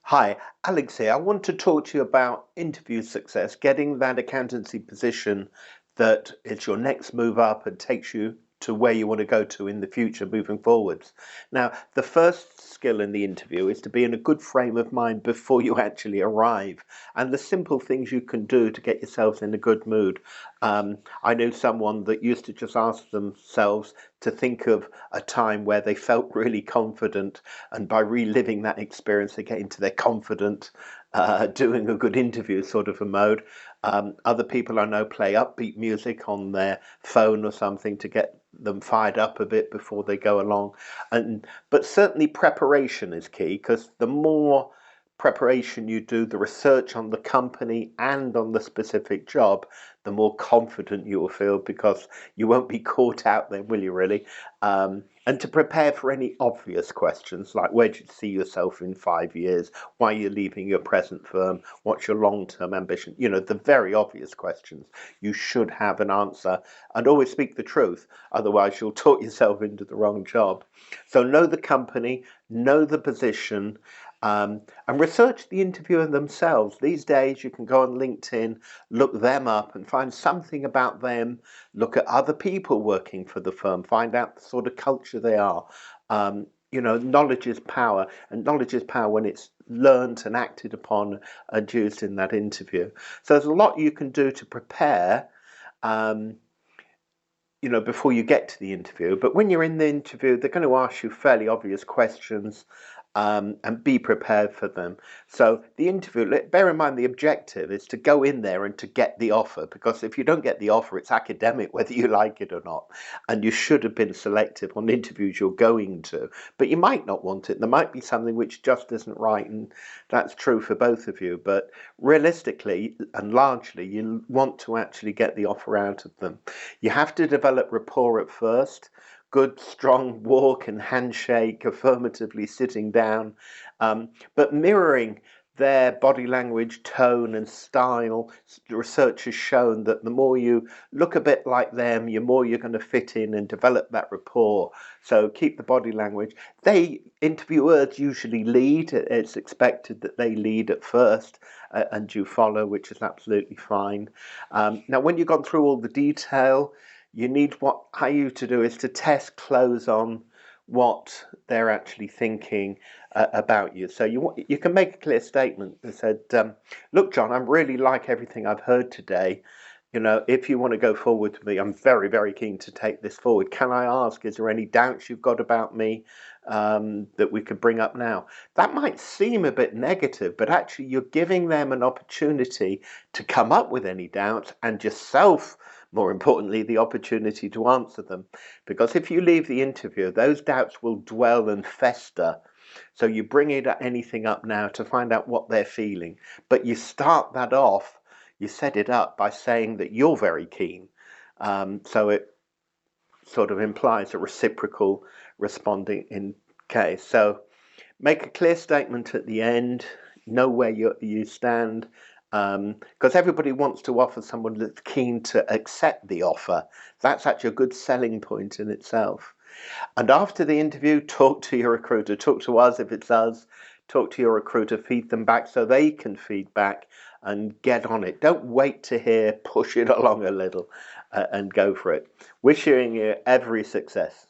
Hi, Alex here. I want to talk to you about interview success, getting that accountancy position that is your next move up and takes you to where you want to go to in the future moving forwards. Now, the first skill in the interview is to be in a good frame of mind before you actually arrive, and the simple things you can do to get yourselves in a good mood. I knew someone that used to just ask themselves to think of a time where they felt really confident, and by reliving that experience, they get into their confident, doing a good interview sort of a mode. Other people I know play upbeat music on their phone or something to get them fired up a bit before they go along. But certainly preparation is key, because the more preparation you do, the research on the company and on the specific job, the more confident you will feel, because you won't be caught out there, will you really? And to prepare for any obvious questions like, where do you see yourself in 5 years? Why are you leaving your present firm? What's your long-term ambition? You know, the very obvious questions. You should have an answer, and always speak the truth. Otherwise, you'll talk yourself into the wrong job. So know the company, know the position, and research the interviewer themselves. These days, you can go on LinkedIn, look them up and find something about them, look at other people working for the firm, find out the sort of culture they are. Knowledge is power, and knowledge is power when it's learnt and acted upon and used in that interview. So there's a lot you can do to prepare, um, before you get to the interview. But when you're in the interview, they're going to ask you fairly obvious questions, and be prepared for them. So the interview, bear in mind the objective is to go in there and to get the offer, because if you don't get the offer, it's academic whether you like it or not. And you should have been selective on interviews you're going to, but you might not want it. There might be something which just isn't right, and that's true for both of you. But realistically and largely, you want to actually get the offer out of them. You have to develop rapport at first. Good, strong walk and handshake, affirmatively sitting down, but mirroring their body language, tone, and style. Research has shown that the more you look a bit like them, the more you're going to fit in and develop that rapport. So keep the body language. Interviewers usually lead. It's expected that they lead at first, and you follow, which is absolutely fine. Now, when you've gone through all the detail, what I you to do is to test close on what they're actually thinking about you. So you can make a clear statement that said, "Look, John, I really like everything I've heard today. If you want to go forward with me, I'm very, very keen to take this forward. Can I ask, is there any doubts you've got about me that we could bring up now?" That might seem a bit negative, but actually you're giving them an opportunity to come up with any doubts, and yourself, more importantly, the opportunity to answer them. Because if you leave the interview, those doubts will dwell and fester. So you bring anything up now to find out what they're feeling. But you start that off, you set it up by saying that you're very keen. So it sort of implies a reciprocal responding in case. So make a clear statement at the end, know where you stand, because everybody wants to offer someone that's keen to accept the offer. That's actually a good selling point in itself. And after the interview, talk to your recruiter. Talk to us if it's us. Talk to your recruiter, feed them back so they can feed back, and get on it. Don't wait to hear, push it along a little, and go for it. Wishing you every success.